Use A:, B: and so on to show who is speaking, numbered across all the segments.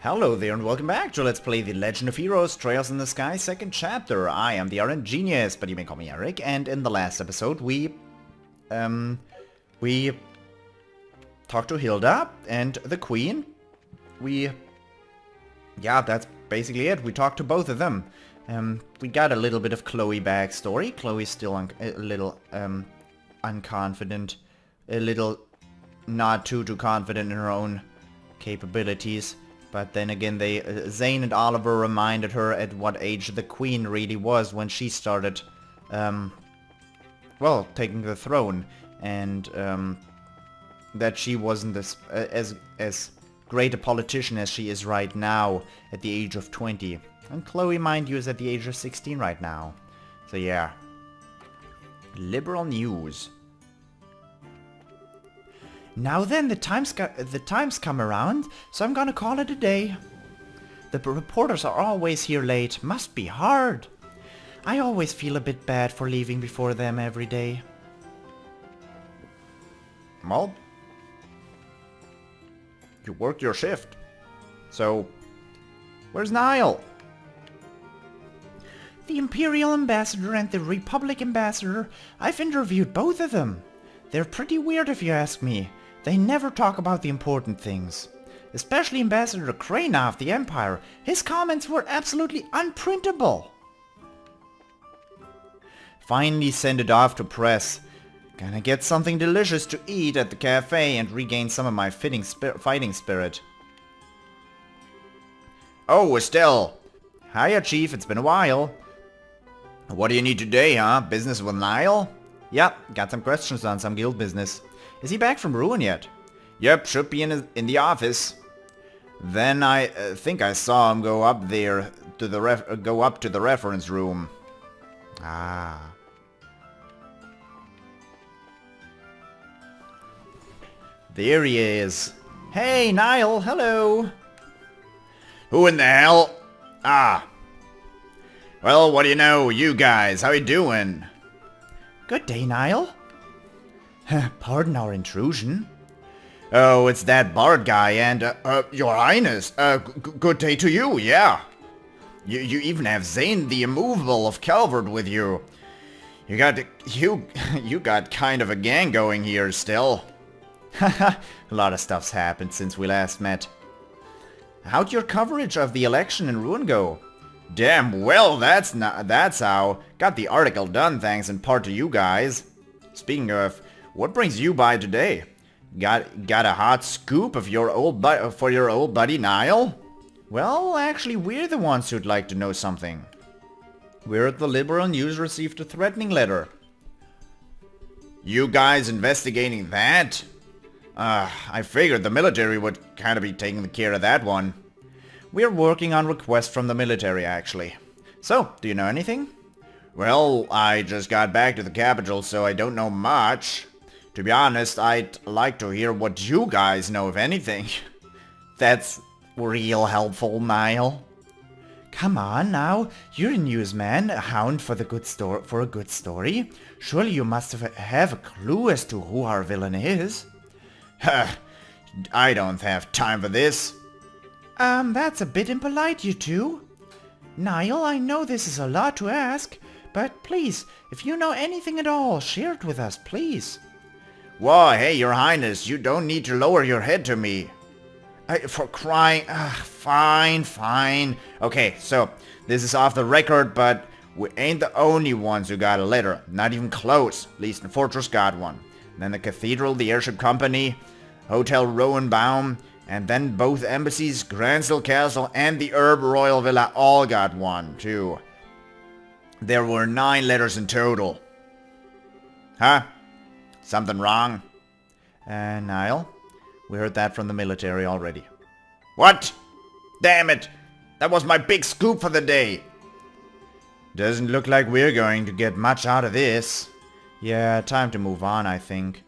A: Hello there and welcome back to Let's Play The Legend of Heroes Trails in the Sky second chapter. I am the RN Genius, but you may call me Eric, and in the last episode we talked to Hilda and the Queen. Yeah, that's basically it. We talked to both of them. We got a little bit of TloH backstory. TloH's still a little unconfident, a little not too confident in her own capabilities. But then again, Zane and Oliver reminded her at what age the Queen really was when she started, well, taking the throne, and that she wasn't as great a politician as she is right now at the age of 20. And TloH, mind you, is at the age of 16 right now. So yeah. Liberal news. Now then, the time's come around, so I'm gonna call it a day. The reporters are always here late. Must be hard. I always feel a bit bad for leaving before them every day. Well, you worked your shift. So, where's Niall? The Imperial Ambassador and the Republic Ambassador, I've interviewed both of them. They're pretty weird if you ask me. They never talk about the important things. Especially Ambassador Crane of the Empire. His comments were absolutely unprintable. Finally send it off to press. Gonna get something delicious to eat at the cafe and regain some of my fighting spirit. Oh, Estelle. Hiya, Chief. It's been a while. What do you need today, huh? Business with Niall? Yep, got some questions on some guild business. Is he back from Ruin yet? Yep, should be in the office. Then I think I saw him go up there to the reference room. Ah. There he is. Hey, Niall, hello. Who in the hell? Ah. Well, what do you know, you guys? How you doing? Good day, Niall. Pardon our intrusion. Oh, it's that Bard guy and, Your Highness, good day to you, yeah. You even have Zane the Immovable of Calvert with you. You got kind of a gang going here still. Haha, a lot of stuff's happened since we last met. How'd your coverage of the election in Ruin go? Damn well, that's how. Got the article done thanks in part to you guys. Speaking of, what brings you by today? Got a hot scoop of for your old buddy Niall? Well, actually, we're the ones who'd like to know something. We're at the Liberal News received a threatening letter. You guys investigating that? I figured the military would kind of be taking care of that one. We're working on requests from the military, actually. So, do you know anything? Well, I just got back to the capital, so I don't know much. To be honest, I'd like to hear what you guys know, if anything. That's real helpful, Niall. Come on now, you're a newsman, a hound for a good story. Surely you must have a clue as to who our villain is. I don't have time for this. That's a bit impolite, you two. Niall, I know this is a lot to ask, but please, if you know anything at all, share it with us, please. Whoa, hey, Your Highness, you don't need to lower your head to me. For crying... fine. Okay, so, this is off the record, but we ain't the only ones who got a letter. Not even close. At least the Fortress got one. Then the Cathedral, the Airship Company, Hotel Rowanbaum, and then both embassies, Gransdale Castle, and the Herb Royal Villa all got one, too. There were 9 letters in total. Huh? Something wrong? Niall, we heard that from the military already. What? Damn it! That was my big scoop for the day! Doesn't look like we're going to get much out of this. Yeah, time to move on, I think.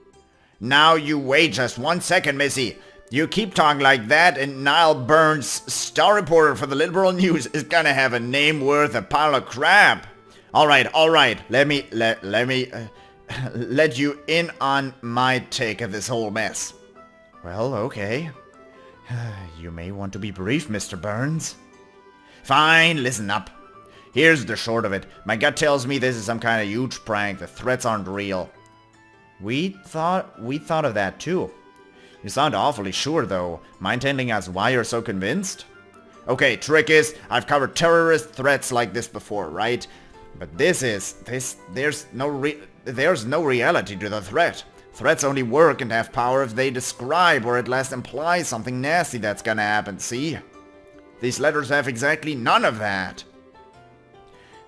A: Now you wait just 1 second, Missy. You keep talking like that and Niall Burns, star reporter for the Liberal News, is gonna have a name worth a pile of crap. Alright. Let me let you in on my take of this whole mess. Well, okay. You may want to be brief, Mr. Burns. Fine, listen up. Here's the short of it. My gut tells me this is some kind of huge prank. The threats aren't real. We thought of that too. You sound awfully sure though. Mind telling us why you're so convinced? Okay, trick is, I've covered terrorist threats like this before, right? But there's no reality to the threat. Threats only work and have power if they describe or at least imply something nasty that's gonna happen, see? These letters have exactly none of that.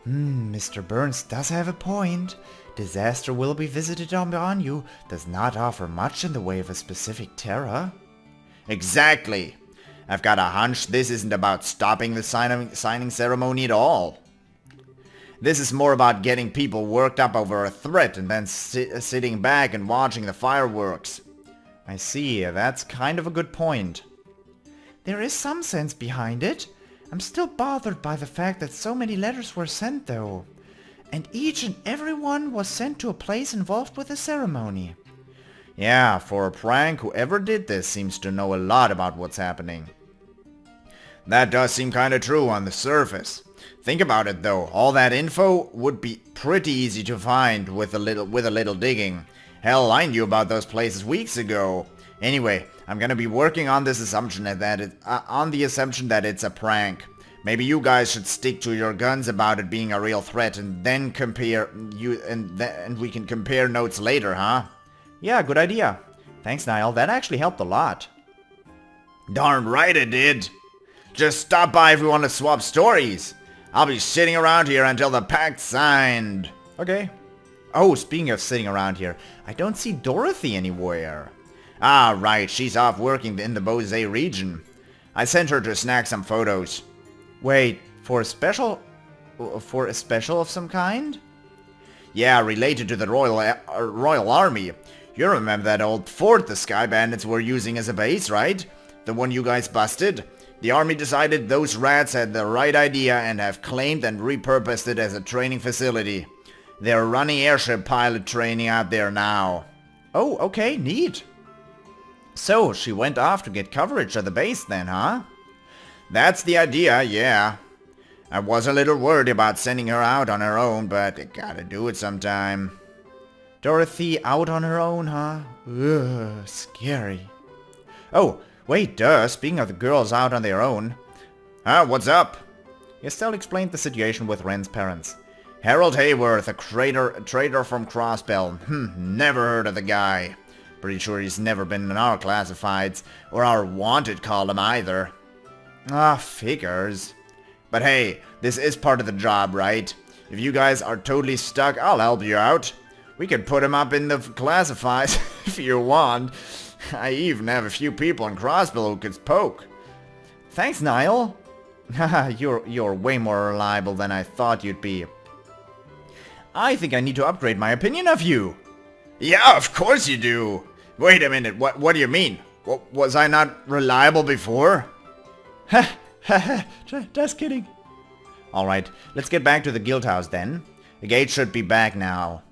A: Mr. Burns does have a point. Disaster will be visited on you does not offer much in the way of a specific terror. Exactly. I've got a hunch this isn't about stopping the signing ceremony at all. This is more about getting people worked up over a threat and then sitting back and watching the fireworks. I see, that's kind of a good point. There is some sense behind it. I'm still bothered by the fact that so many letters were sent though. And each and every one was sent to a place involved with the ceremony. Yeah, for a prank, whoever did this seems to know a lot about what's happening. That does seem kinda true on the surface. Think about it though, all that info would be pretty easy to find with a little digging. Hell, I knew about those places weeks ago. Anyway, I'm gonna be working on this assumption that it's a prank. Maybe you guys should stick to your guns about it being a real threat and then we can compare notes later, huh? Yeah, good idea. Thanks, Niall. That actually helped a lot. Darn right it did. Just stop by if we want to swap stories. I'll be sitting around here until the pact's signed. Okay. Oh, speaking of sitting around here, I don't see Dorothy anywhere. Ah, right. She's off working in the Bose region. I sent her to snag some photos. Wait, for a special of some kind? Yeah, related to the Royal Army. You remember that old fort the Sky Bandits were using as a base, right? The one you guys busted? The army decided those rats had the right idea and have claimed and repurposed it as a training facility. They're running airship pilot training out there now. Oh, okay, neat. So, she went off to get coverage at the base then, huh? That's the idea, yeah. I was a little worried about sending her out on her own, but I gotta do it sometime. Dorothy out on her own, huh? Ugh, scary. Oh, wait, speaking of the girls out on their own. What's up? Estelle explained the situation with Ren's parents. Harold Hayworth, a traitor from Crossbell. Never heard of the guy. Pretty sure he's never been in our classifieds, or our wanted column either. Ah, figures. But hey, this is part of the job, right? If you guys are totally stuck, I'll help you out. We could put him up in the classifieds if you want. I even have a few people in Crossbell who could poke. Thanks, Niall. Haha, you're way more reliable than I thought you'd be. I think I need to upgrade my opinion of you. Yeah, of course you do. Wait a minute, what do you mean? Was I not reliable before? Just kidding. Alright, let's get back to the guild house then. The gate should be back now.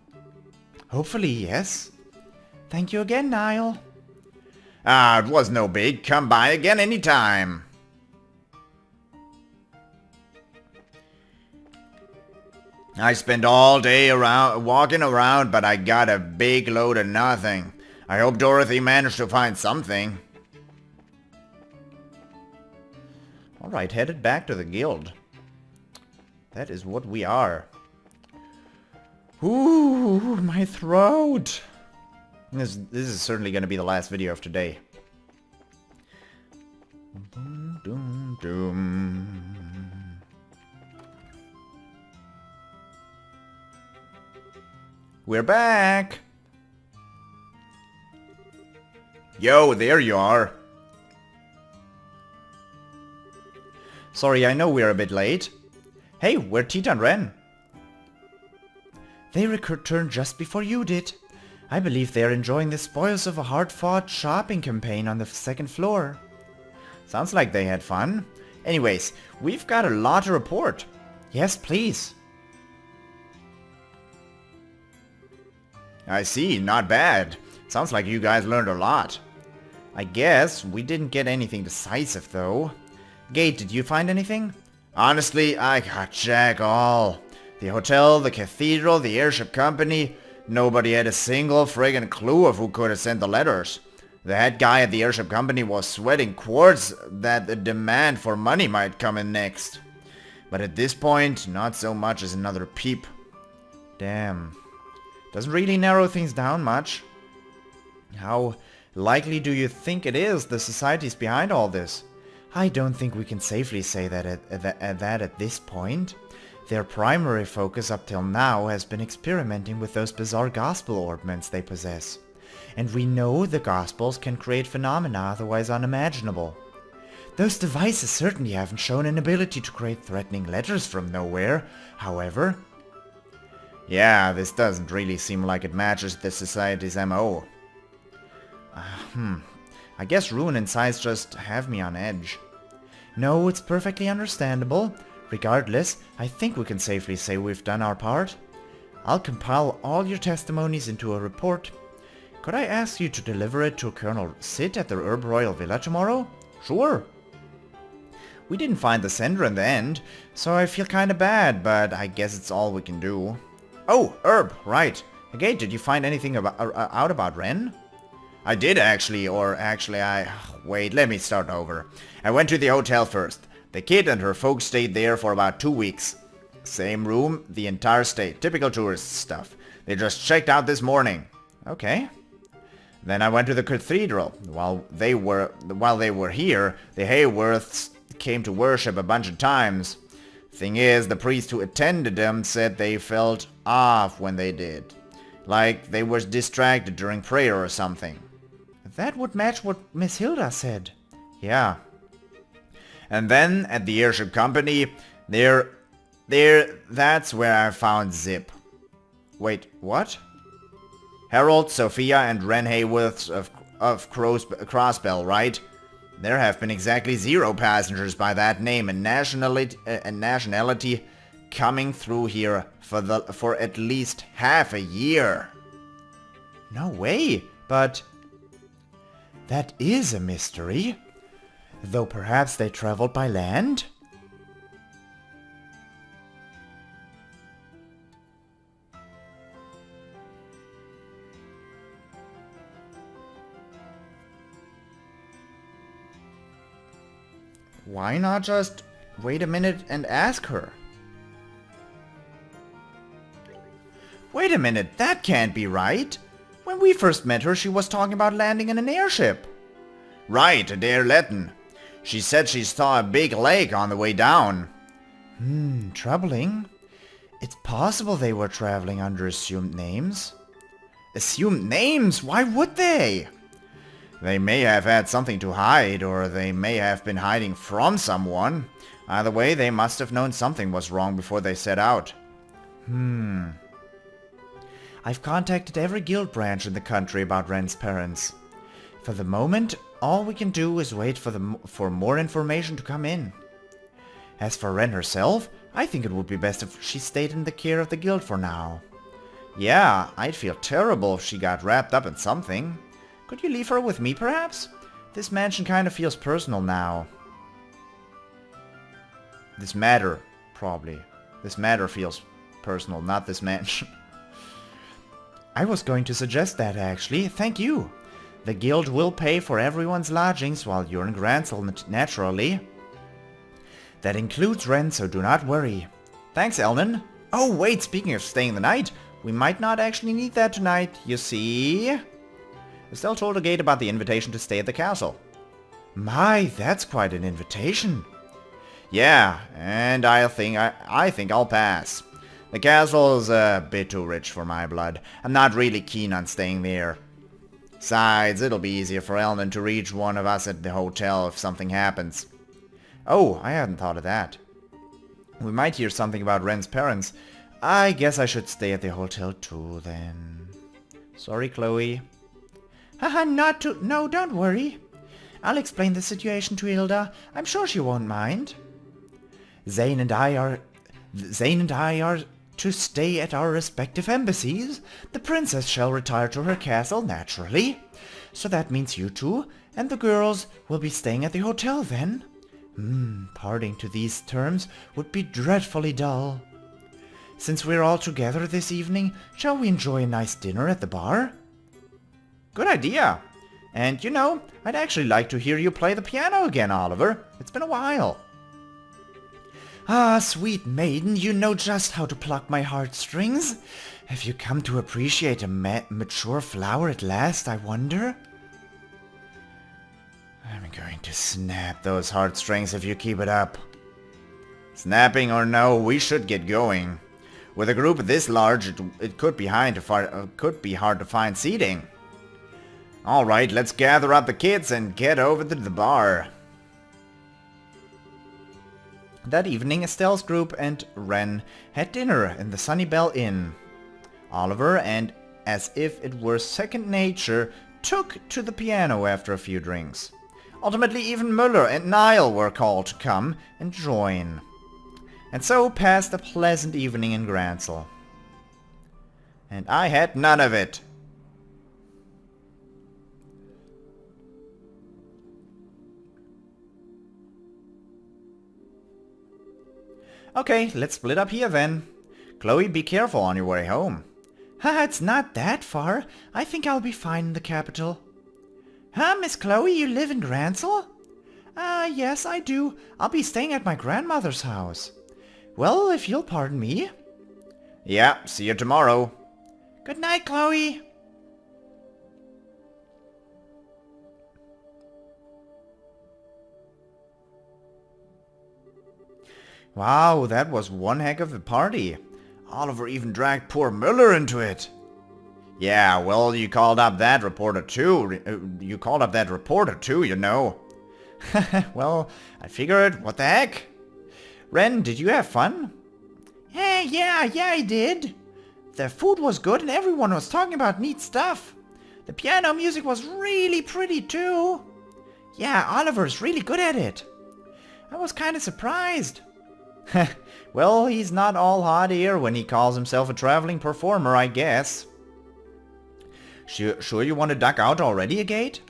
A: Hopefully, yes. Thank you again, Niall. It was no big. Come by again anytime. I spent all day walking around, but I got a big load of nothing. I hope Dorothy managed to find something. Alright, headed back to the guild. That is what we are. Ooh, my throat! This is certainly going to be the last video of today. Boom, doom, doom. We're back! Yo, there you are. Sorry, I know we're a bit late. Hey, where'd Tita and Ren? They returned just before you did. I believe they're enjoying the spoils of a hard-fought shopping campaign on the second floor. Sounds like they had fun. Anyways, we've got a lot to report. Yes, please. I see, not bad. Sounds like you guys learned a lot. I guess we didn't get anything decisive, though. Gate, did you find anything? Honestly, I got jack all. The hotel, the cathedral, the airship company. Nobody had a single friggin' clue of who could have sent the letters. The head guy at the airship company was sweating quarts that the demand for money might come in next. But at this point, not so much as another peep. Damn. Doesn't really narrow things down much. How likely do you think it is the society's behind all this? I don't think we can safely say that at this point. Their primary focus up till now has been experimenting with those bizarre gospel orbments they possess. And we know the gospels can create phenomena otherwise unimaginable. Those devices certainly haven't shown an ability to create threatening letters from nowhere, however. Yeah, this doesn't really seem like it matches the society's MO. I guess Ruin and Size just have me on edge. No, it's perfectly understandable. Regardless, I think we can safely say we've done our part. I'll compile all your testimonies into a report. Could I ask you to deliver it to Colonel Sid at the Herb Royal Villa tomorrow? Sure. We didn't find the sender in the end, so I feel kinda bad, but I guess it's all we can do. Oh, Herb, right. Okay, did you find anything out about Ren? I did actually, wait, let me start over. I went to the hotel first. The kid and her folks stayed there for about 2 weeks. Same room, the entire stay. Typical tourist stuff. They just checked out this morning. Okay. Then I went to the cathedral. While they were here, the Hayworths came to worship a bunch of times. Thing is, the priest who attended them said they felt off when they did. Like they were distracted during prayer or something. That would match what Miss Hilda said. Yeah. And then at the airship company, that's where I found Zip. Wait, what? Harold, Sophia, and Ren Hayworths of Crossbell, right? There have been exactly 0 passengers by that name and nationality coming through here for at least half a year. No way, but that is a mystery. Though perhaps they traveled by land? Why not just wait a minute and ask her? Wait a minute, that can't be right. When we first met her, she was talking about landing in an airship. Right, at Airletten. She said she saw a big lake on the way down. Troubling. It's possible they were traveling under assumed names. Assumed names? Why would they? They may have had something to hide, or they may have been hiding from someone. Either way, they must have known something was wrong before they set out. I've contacted every guild branch in the country about Ren's parents. For the moment, all we can do is wait for more information to come in. As for Ren herself, I think it would be best if she stayed in the care of the guild for now. Yeah, I'd feel terrible if she got wrapped up in something. Could you leave her with me, perhaps? This mansion kind of feels personal now. This matter, probably. This matter feels personal, not this mansion. I was going to suggest that, actually. Thank you. The guild will pay for everyone's lodgings while you're in Gransel, naturally. That includes rent, so do not worry. Thanks, Elnan. Oh, wait, speaking of staying the night, we might not actually need that tonight, you see? Estelle told the gate about the invitation to stay at the castle. My, that's quite an invitation. Yeah, and I think I'll pass. The castle's a bit too rich for my blood. I'm not really keen on staying there. Besides, it'll be easier for Elnan to reach one of us at the hotel if something happens. Oh, I hadn't thought of that. We might hear something about Ren's parents. I guess I should stay at the hotel too, then. Sorry, Chloe. Haha, no, don't worry. I'll explain the situation to Hilda. I'm sure she won't mind. Zane and I are to stay at our respective embassies. The princess shall retire to her castle, naturally. So that means you two, And the girls will be staying at the hotel then? Parting to these terms would be dreadfully dull. Since we're all together this evening, shall we enjoy a nice dinner at the bar? Good idea. And you know, I'd actually like to hear you play the piano again, Oliver. It's been a while. Ah, sweet maiden, you know just how to pluck my heartstrings. Have you come to appreciate a mature flower at last, I wonder? I'm going to snap those heartstrings if you keep it up. Snapping or no, we should get going. With a group this large, it could be hard to find seating. Alright, let's gather up the kids and get over to the bar. That evening, Estelle's group and Ren had dinner in the Sunnybell Inn. Oliver, and as if it were second nature, took to the piano after a few drinks. Ultimately, even Muller and Niall were called to come and join. And so passed a pleasant evening in Gransel. And I had none of it. Okay, let's split up here then. Chloe, be careful on your way home. Haha, it's not that far. I think I'll be fine in the capital. Huh, Miss Chloe, you live in Gransel? Yes, I do. I'll be staying at my grandmother's house. Well, if you'll pardon me. Yeah, see you tomorrow. Good night, Chloe. Wow, that was one heck of a party. Oliver even dragged poor Muller into it. Yeah, well, you called up that reporter too, you know. Well, I figured, what the heck? Ren, did you have fun? Hey, yeah, I did. The food was good and everyone was talking about neat stuff. The piano music was really pretty too. Yeah, Oliver's really good at it. I was kind of surprised. Well, he's not all hot air when he calls himself a traveling performer, I guess. Sure you want to duck out already, Agate?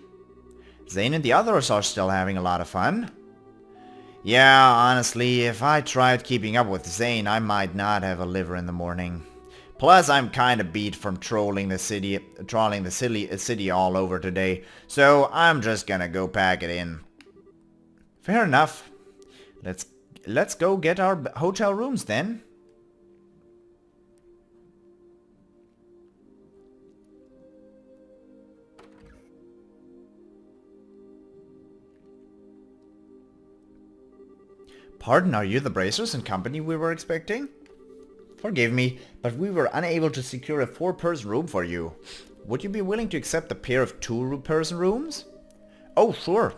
A: Zane and the others are still having a lot of fun. Yeah, honestly, if I tried keeping up with Zane, I might not have a liver in the morning. Plus, I'm kinda beat from trolling the city all over today, so I'm just gonna go pack it in. Fair enough. Let's go get our hotel rooms then. Pardon, are you the Bracers and company we were expecting? Forgive me, but we were unable to secure a 4-person room for you. Would you be willing to accept a pair of 2-person rooms? Oh, sure.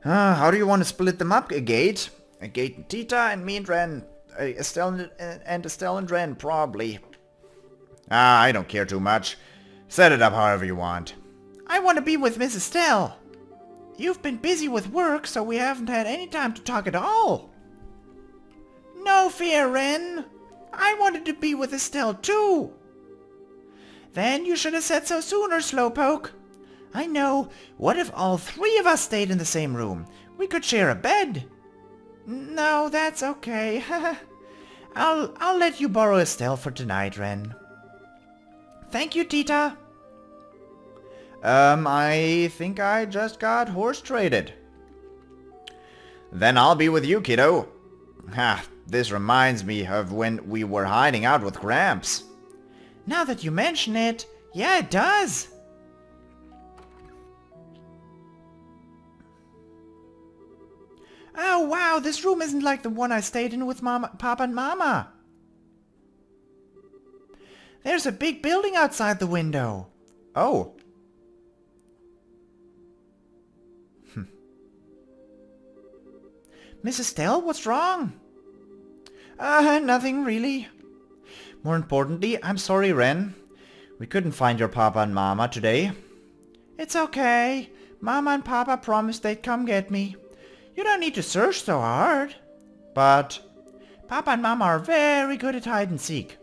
A: How do you want to split them up, Agate? Agate and Tita and me and Ren. Estelle and Ren, probably. I don't care too much. Set it up however you want. I want to be with Miss Estelle. You've been busy with work, so we haven't had any time to talk at all. No fear, Ren. I wanted to be with Estelle too. Then you should have said so sooner, Slowpoke. I know. What if all 3 of us stayed in the same room? We could share a bed. No, that's okay. I'll let you borrow Estelle for tonight, Ren. Thank you, Tita. I think I just got horse traded. Then I'll be with you, kiddo. This reminds me of when we were hiding out with Gramps. Now that you mention it, yeah, it does. Oh, wow, this room isn't like the one I stayed in with Papa and Mama. There's a big building outside the window. Oh. Miss Estelle, what's wrong? Nothing really. More importantly, I'm sorry, Ren. We couldn't find your Papa and Mama today. It's okay. Mama and Papa promised they'd come get me. You don't need to search so hard. But Papa and Mama are very good at hide and seek.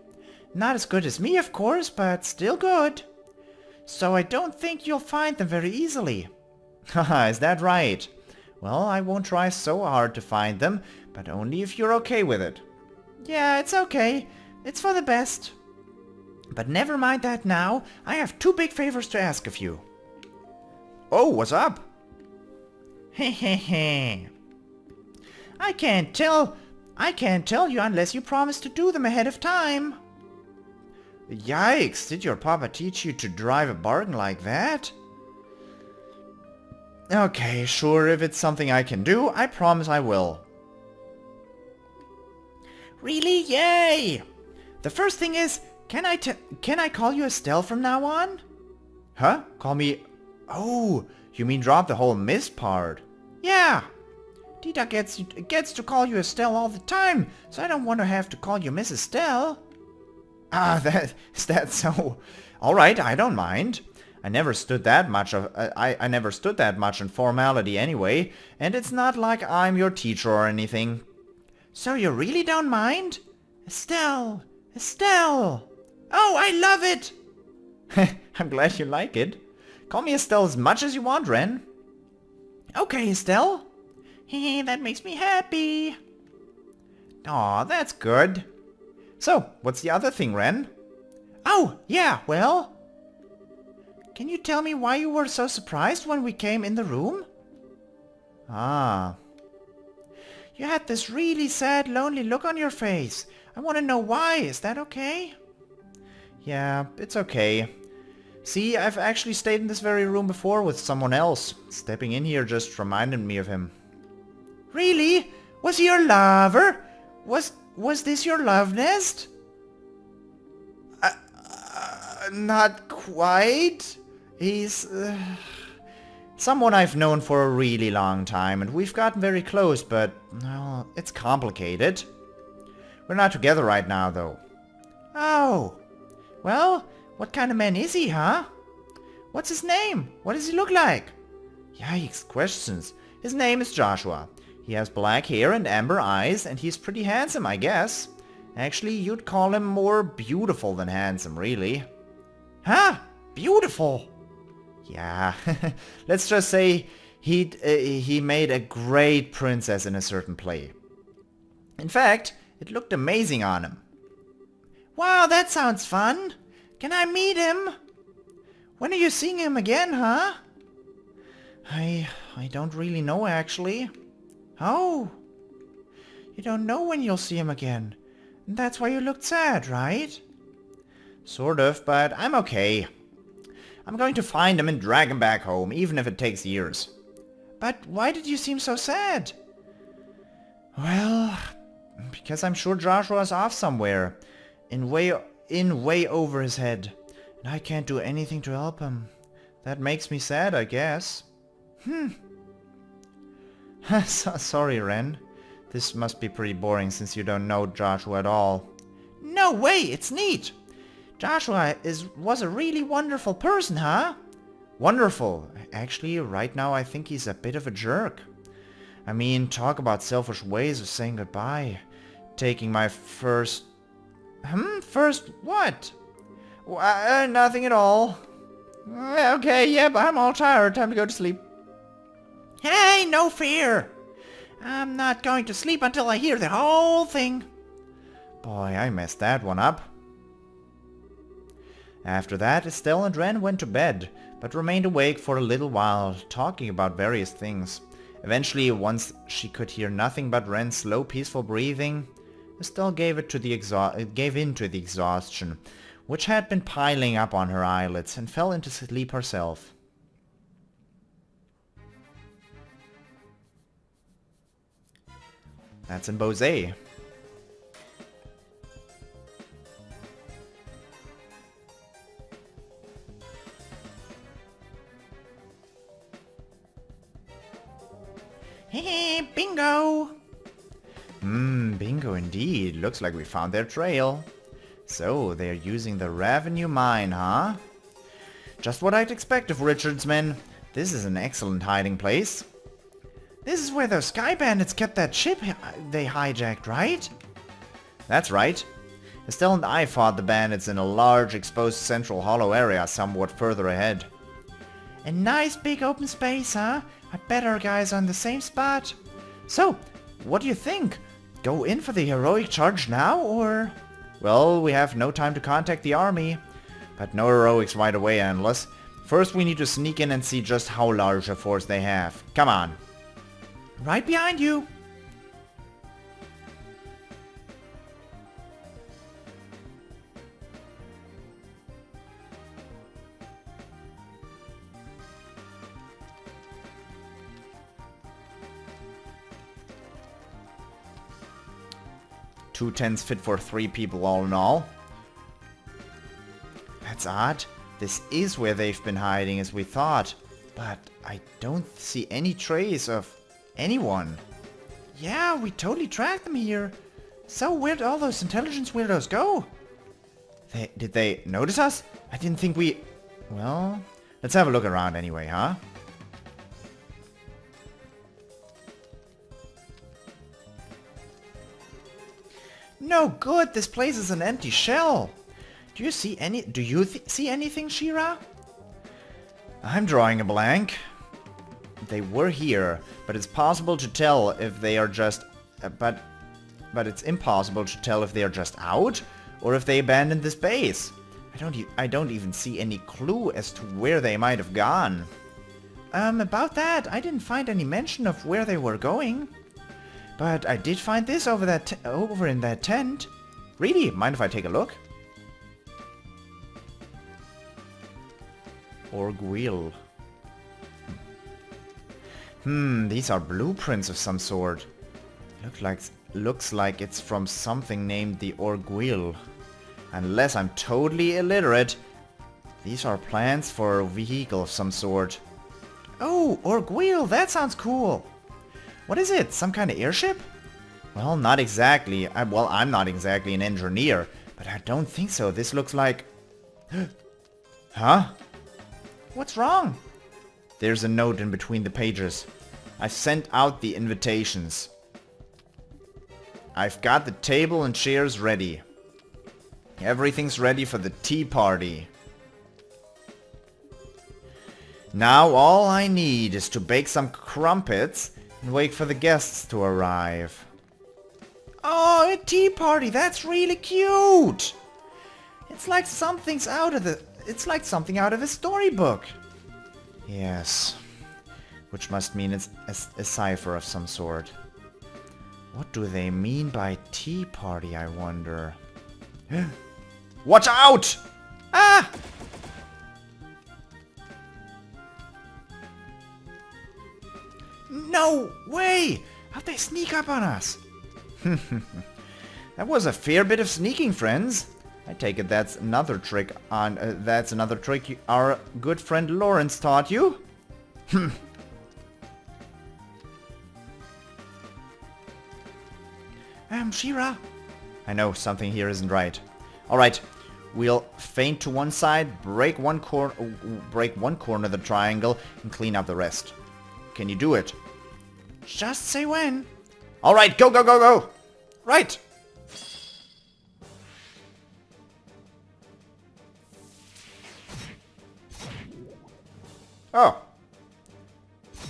A: Not as good as me, of course, but still good. so I don't think you'll find them very easily. Haha, is that right? Well, I won't try so hard to find them, but only if you're okay with it. Yeah, it's okay. It's for the best. But never mind that now. I have 2 big favors to ask of you. Oh, what's up? Hehehe. I can't tell you unless you promise to do them ahead of time. Yikes, did your papa teach you to drive a bargain like that? Okay, sure, if it's something I can do, I promise I will. Really? Yay! The first thing is, can I call you Estelle from now on? Huh? Call me... Oh, you mean drop the whole Miss part? Yeah. Tita gets to call you Estelle all the time, so I don't want to have to call you Miss Estelle. Ah, is that so? All right, I don't mind. I never stood that much in formality anyway, and it's not like I'm your teacher or anything. So you really don't mind? Estelle, Estelle. Oh, I love it. I'm glad you like it. Call me Estelle as much as you want, Ren. Okay, Estelle. Hey, that makes me happy. Aw, that's good. So, what's the other thing, Ren? Oh, yeah, well... Can you tell me why you were so surprised when we came in the room? Ah. You had this really sad, lonely look on your face. I want to know why. Is that okay? Yeah, it's okay. See, I've actually stayed in this very room before with someone else. Stepping in here just reminded me of him. Really? Was he your lover? Was this your love nest? Not quite. He's someone I've known for a really long time, and we've gotten very close, but, well, it's complicated. We're not together right now, though. Oh. Well, what kind of man is he, huh? What's his name? What does he look like? Yikes, questions. His name is Joshua. He has black hair and amber eyes, and he's pretty handsome, I guess. Actually, you'd call him more beautiful than handsome, really. Huh? Beautiful? Yeah, let's just say he made a great princess in a certain play. In fact, it looked amazing on him. Wow, that sounds fun. Can I meet him? When are you seeing him again, huh? I don't really know, actually. Oh, you don't know when you'll see him again. That's why you looked sad, right? Sort of, but I'm okay. I'm going to find him and drag him back home, even if it takes years. But why did you seem so sad? Well, because I'm sure Joshua's off somewhere, in way over his head, and I can't do anything to help him. That makes me sad, I guess. Sorry, Ren. This must be pretty boring since you don't know Joshua at all. No way, it's neat. Joshua was a really wonderful person, huh? Wonderful. Actually, right now I think he's a bit of a jerk. I mean, talk about selfish ways of saying goodbye. Taking my first... First what? Nothing at all. Okay, yep, I'm all tired. Time to go to sleep. Hey, no fear. I'm not going to sleep until I hear the whole thing. Boy, I messed that one up. After that, Estelle and Ren went to bed, but remained awake for a little while, talking about various things. Eventually, once she could hear nothing but Ren's slow, peaceful breathing, Estelle gave in to the exhaustion, which had been piling up on her eyelids, and fell into sleep herself. That's in Bose. Hey, bingo! Bingo indeed. Looks like we found their trail. So, they're using the Revenue Mine, huh? Just what I'd expect of Richard's men. This is an excellent hiding place. This is where those sky bandits kept that ship they hijacked, right? That's right. Estelle and I fought the bandits in a large exposed central hollow area somewhat further ahead. A nice big open space, huh? I bet our guys are on the same spot. So, what do you think? Go in for the heroic charge now, or...? Well, we have no time to contact the army. But no heroics right away, Endless. First we need to sneak in and see just how large a force they have. Come on. Right behind you. Two tents fit for 3 people all in all. That's odd. This is where they've been hiding as we thought. But I don't see any trace of anyone. Yeah, we totally tracked them here. So where'd all those intelligence weirdos go? Did they notice us? I didn't think we... Well, let's have a look around anyway, huh? No good, this place is an empty shell. Do you see anything, Shira? I'm drawing a blank. They were here, but it's possible to tell if they are just... but it's impossible to tell if they are just out, or if they abandoned this base. I don't even see any clue as to where they might have gone. About that, I didn't find any mention of where they were going. But I did find this over in that tent. Really? Mind if I take a look? Orguil. These are blueprints of some sort. Looks like it's from something named the Orguil. Unless I'm totally illiterate, these are plans for a vehicle of some sort. Oh, Orguil, that sounds cool. What is it? Some kind of airship? Well, not exactly. I'm not exactly an engineer, but I don't think so. This looks like... Huh? What's wrong? There's a note in between the pages. I sent out the invitations. I've got the table and chairs ready. Everything's ready for the tea party. Now all I need is to bake some crumpets and wait for the guests to arrive. Oh, a tea party! That's really cute! It's like something out of a storybook. Yes. Which must mean it's a cipher of some sort. What do they mean by tea party, I wonder? Watch out! Ah! No way! How'd they sneak up on us? That was a fair bit of sneaking, friends. I take it that's another trick our good friend Lawrence taught you. Shira. I know something here isn't right. All right, we'll feint to one side, break one corner of the triangle, and clean up the rest. Can you do it? Just say when. All right, go, go, go, go. Right. Oh.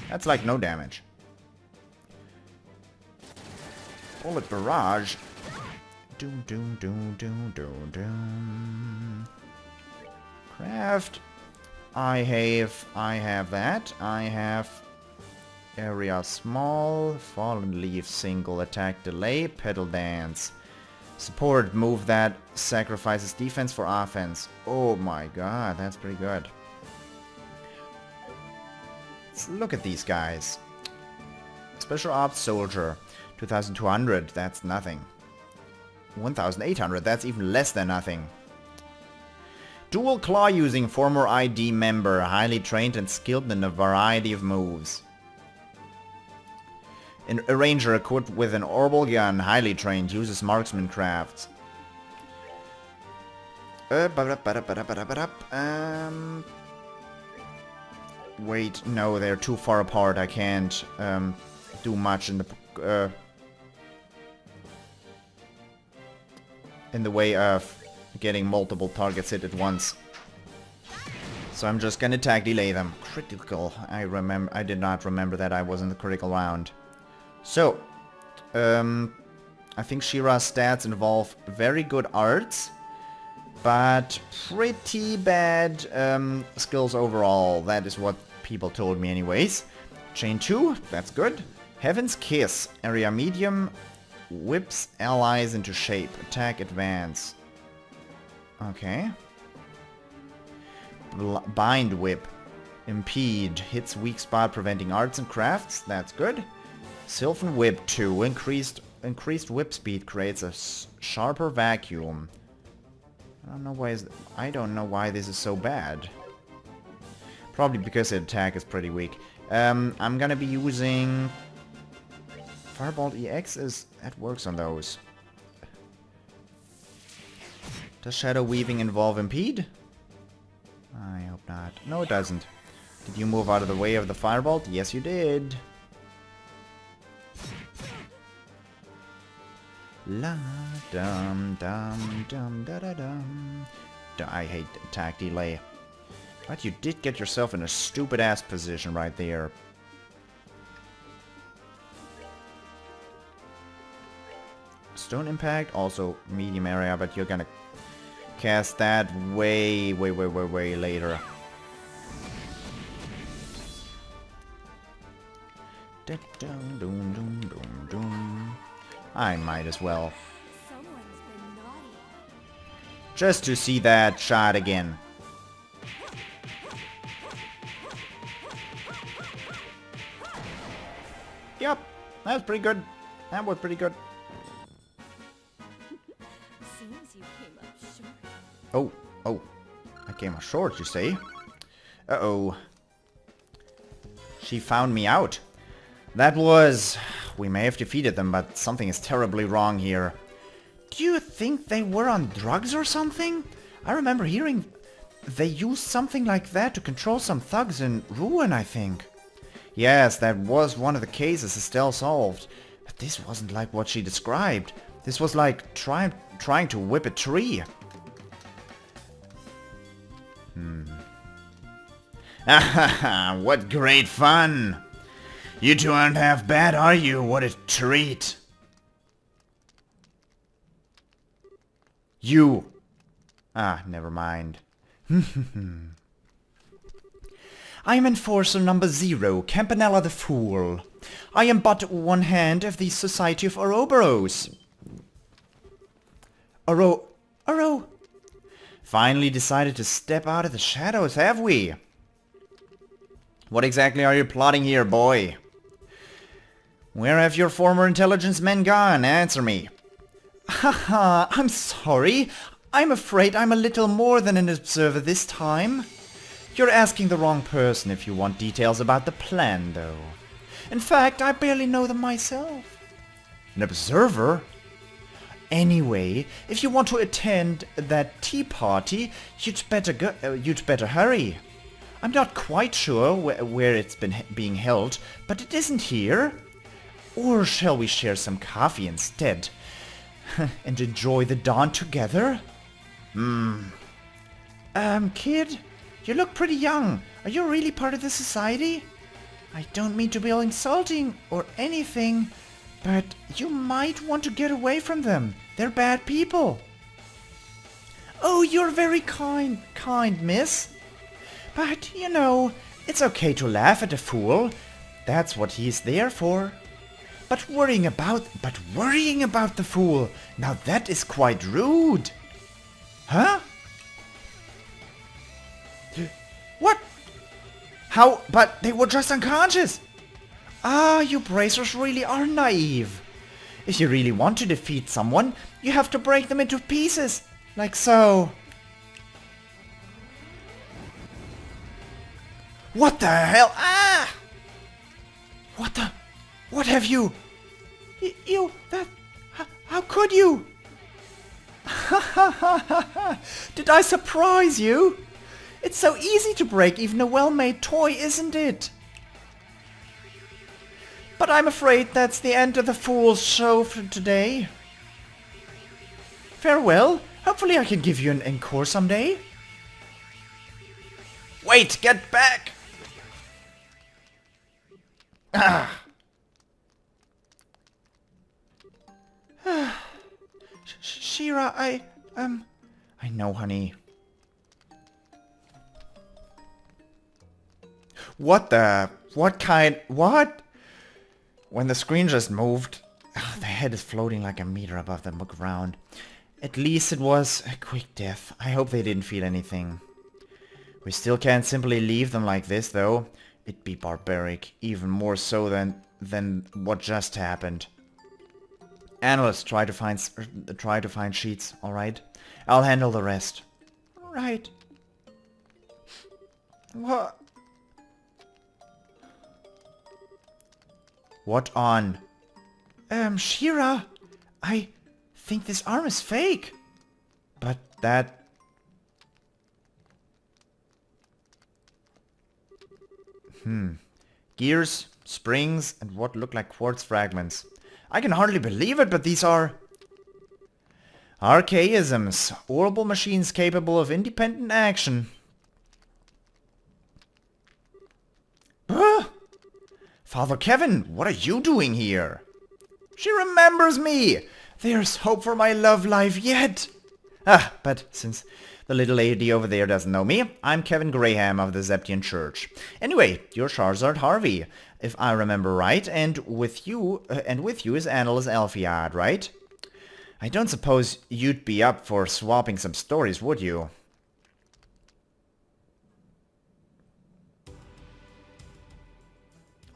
A: That's like no damage. Bullet barrage. Doom, doom, doom, doom, doom, doom. Craft. I have that. I have area small, fallen leaf, single attack delay, pedal dance. Support move that sacrifices defense for offense. Oh my god, that's pretty good. Let's look at these guys. Special Ops Soldier, 2200, that's nothing. 1800, that's even less than nothing. Dual claw using former ID member, highly trained and skilled in a variety of moves. A ranger equipped with an orbital gun, highly trained, uses marksman crafts. Wait, no, they're too far apart. I can't do much in the... in the way of getting multiple targets hit at once. So I'm just gonna attack delay them. Critical. I did not remember that I was in the critical round. So, I think Shira's stats involve very good arts, but pretty bad skills overall. That is what people told me anyways. Chain 2, that's good. Heaven's Kiss, area medium, whips allies into shape. Attack, advance. Okay. Bind Whip, impede, hits weak spot preventing arts and crafts. That's good. Sylvan Whip 2, increased whip speed creates a sharper vacuum. I don't know why this is so bad. Probably because the attack is pretty weak. I'm gonna be using Firebolt EX. That works on those. Does Shadow Weaving involve impede? I hope not. No, it doesn't. Did you move out of the way of the Firebolt? Yes, you did. La dum dum dum da da dum. I hate attack delay. But you did get yourself in a stupid ass position right there. Stone Impact, also medium area, but you're gonna cast that way later. I might as well. Just to see that shot again. Yep, that was pretty good. That was pretty good. Oh, I came up short, you say? Uh-oh. She found me out. That was... We may have defeated them, but something is terribly wrong here. Do you think they were on drugs or something? I remember hearing they used something like that to control some thugs in Ruin, I think. Yes, that was one of the cases Estelle solved. But this wasn't like what she described. This was like trying to whip a tree. What great fun! You two aren't half bad, are you? What a treat! You! Ah, never mind. I am Enforcer number 0, Campanella the Fool. I am but one hand of the Society of Ouroboros. Finally decided to step out of the shadows, have we? What exactly are you plotting here, boy? Where have your former intelligence men gone? Answer me. Haha, I'm sorry. I'm afraid I'm a little more than an observer this time. You're asking the wrong person if you want details about the plan, though. In fact, I barely know them myself. An observer? Anyway, if you want to attend that tea party, you'd better hurry. I'm not quite sure where it's being held, but it isn't here. Or shall we share some coffee instead? And enjoy the dawn together? Kid, you look pretty young. Are you really part of the society? I don't mean to be insulting or anything, but you might want to get away from them. They're bad people. Oh, you're very kind, miss. But, you know, it's okay to laugh at a fool. That's what he's there for. But worrying about the fool, now that is quite rude. Huh? What? How? But they were just unconscious. Ah, you bracers really are naive. If you really want to defeat someone, you have to break them into pieces. Like so. What the hell? Ah! What have you? How could you? Did I surprise you? It's so easy to break even a well-made toy, isn't it? But I'm afraid that's the end of the Fool's show for today. Farewell. Hopefully I can give you an encore someday. Wait, get back! Ah. Shira, I know, honey. What? When the screen just moved, the head is floating like a meter above the ground. At least it was a quick death. I hope they didn't feel anything. We still can't simply leave them like this, though. It'd be barbaric, even more so than what just happened. Analysts, try to find sheets, all right? I'll handle the rest. Right. What? What on? Shira, I think this arm is fake. But that... Gears, springs, and what look like quartz fragments. I can hardly believe it, but these are... archaisms. Orbital machines capable of independent action. Father Kevin, what are you doing here? She remembers me! There's hope for my love life yet! But since the little lady over there doesn't know me, I'm Kevin Graham of the Zeptian Church. Anyway, you're Charizard Harvey, if I remember right, and with you is Annalise Elfiad, right? I don't suppose you'd be up for swapping some stories, would you?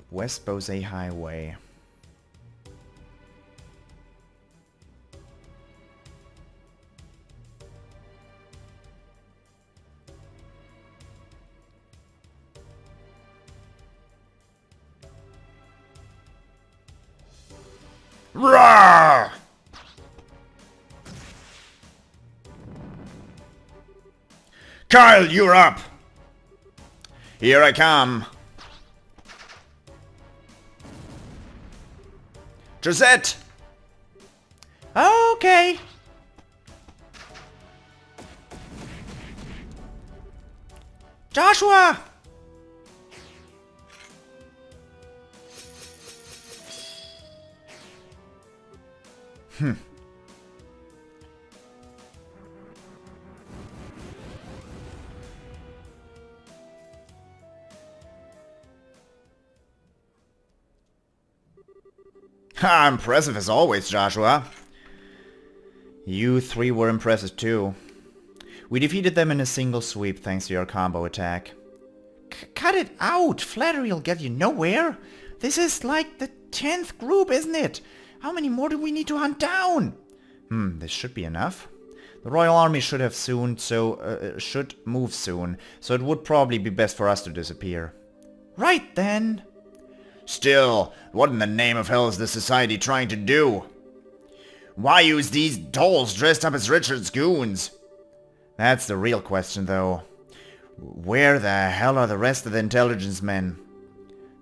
A: West Bose Highway. Roar! Kyle, you're up! Here I come. Josette! Okay. Joshua! Ha, impressive as always, Joshua. You three were impressive too. We defeated them in a single sweep thanks to your combo attack. Cut it out! Flattery'll get you nowhere! This is like the 10th group, isn't it? How many more do we need to hunt down? This should be enough. The Royal Army should move soon, so it would probably be best for us to disappear. Right then. Still, what in the name of hell is the Society trying to do? Why use these dolls dressed up as Richard's goons? That's the real question, though. Where the hell are the rest of the intelligence men?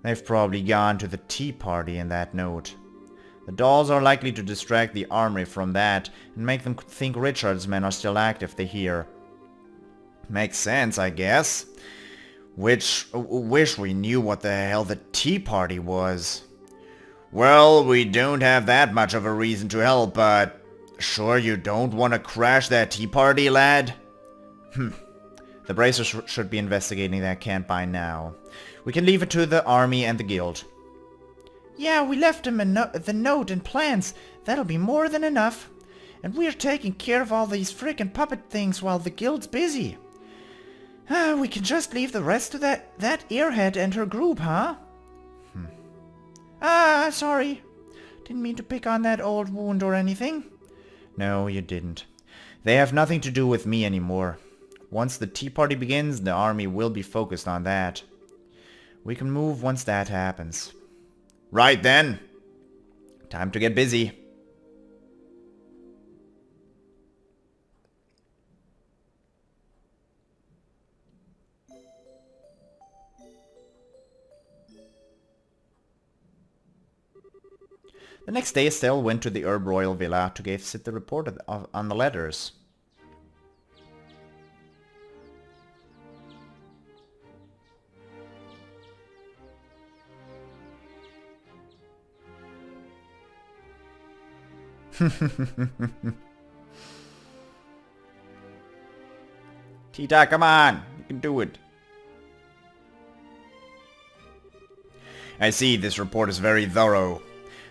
A: They've probably gone to the tea party in that note. The dolls are likely to distract the army from that and make them think Richard's men are still active, they hear. Makes sense, I guess. Wish we knew what the hell the tea party was. Well, we don't have that much of a reason to help, but... Sure you don't want to crash that tea party, lad? The Bracers should be investigating that camp by now. We can leave it to the army and the guild. Yeah, we left them the note and plans. That'll be more than enough. And we're taking care of all these frickin' puppet things while the guild's busy. We can just leave the rest to that airhead and her group, huh? Sorry. Didn't mean to pick on that old wound or anything. No, you didn't. They have nothing to do with me anymore. Once the tea party begins, the army will be focused on that. We can move once that happens. Right then. Time to get busy. The next day Estelle went to the Herb Royal Villa to give Sid the report on the letters. Tita, come on! You can do it. I see, this report is very thorough.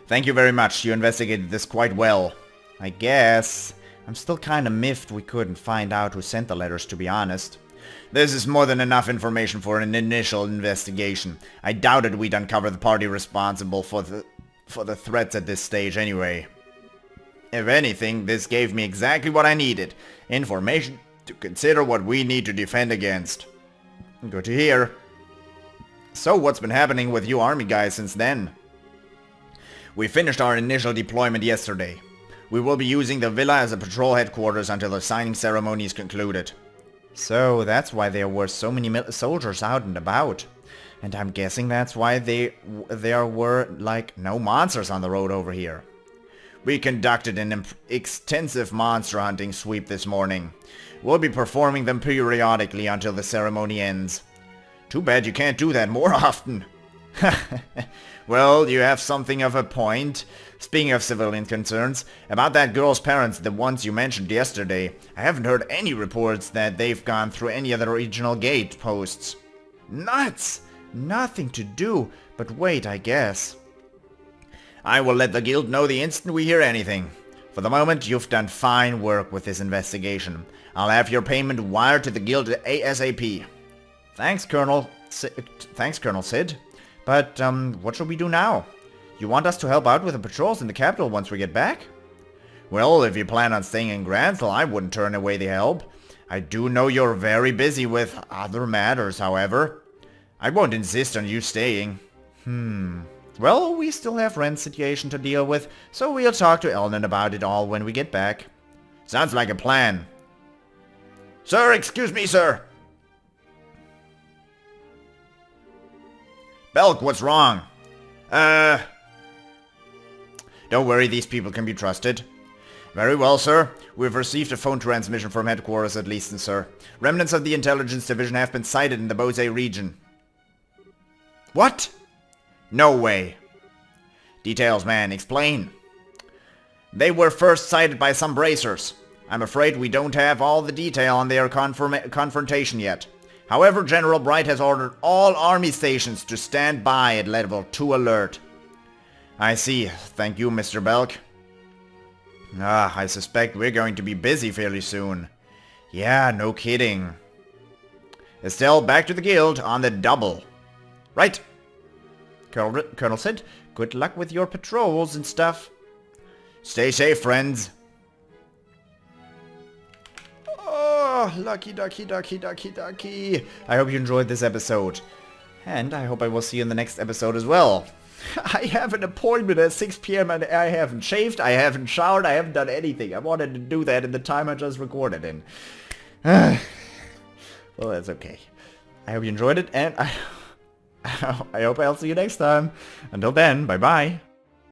A: Thank you very much, you investigated this quite well. I guess. I'm still kinda miffed we couldn't find out who sent the letters, to be honest. This is more than enough information for an initial investigation. I doubted we'd uncover the party responsible for the threats at this stage anyway. If anything, this gave me exactly what I needed. Information to consider what we need to defend against. Good to hear. So what's been happening with you army guys since then? We finished our initial deployment yesterday. We will be using the villa as a patrol headquarters until the signing ceremony is concluded. So that's why there were so many soldiers out and about. And I'm guessing that's why there were, like, no monsters on the road over here. We conducted an extensive monster hunting sweep this morning. We'll be performing them periodically until the ceremony ends. Too bad you can't do that more often. Well, you have something of a point. Speaking of civilian concerns, about that girl's parents, the ones you mentioned yesterday, I haven't heard any reports that they've gone through any of the regional gate posts. Nuts! Nothing to do, but wait, I guess. I will let the guild know the instant we hear anything. For the moment, you've done fine work with this investigation. I'll have your payment wired to the guild ASAP. Thanks, Colonel Sid. But, what shall we do now? You want us to help out with the patrols in the capital once we get back? Well, if you plan on staying in Granthal, I wouldn't turn away the help. I do know you're very busy with other matters, however. I won't insist on you staying. Well, we still have rent situation to deal with, so we'll talk to Elnan about it all when we get back. Sounds like a plan. Sir, excuse me, sir. Belk, what's wrong? Don't worry, these people can be trusted. Very well, sir. We've received a phone transmission from headquarters at Leaston, sir. Remnants of the intelligence division have been sighted in the Bose region. What? No way. Details, man. Explain. They were first sighted by some bracers. I'm afraid we don't have all the detail on their confrontation yet. However, General Bright has ordered all army stations to stand by at level 2 alert. I see. Thank you, Mr. Belk. I suspect we're going to be busy fairly soon. Yeah, no kidding. Estelle, back to the guild on the double. Right. Colonel Sid, good luck with your patrols and stuff. Stay safe, friends. Oh, lucky ducky, ducky, ducky, ducky. I hope you enjoyed this episode. And I hope I will see you in the next episode as well. I have an appointment at 6 PM and I haven't shaved, I haven't showered, I haven't done anything. I wanted to do that in the time I just recorded in. Well, that's okay. I hope you enjoyed it, and I hope I'll see you next time. Until then, bye-bye.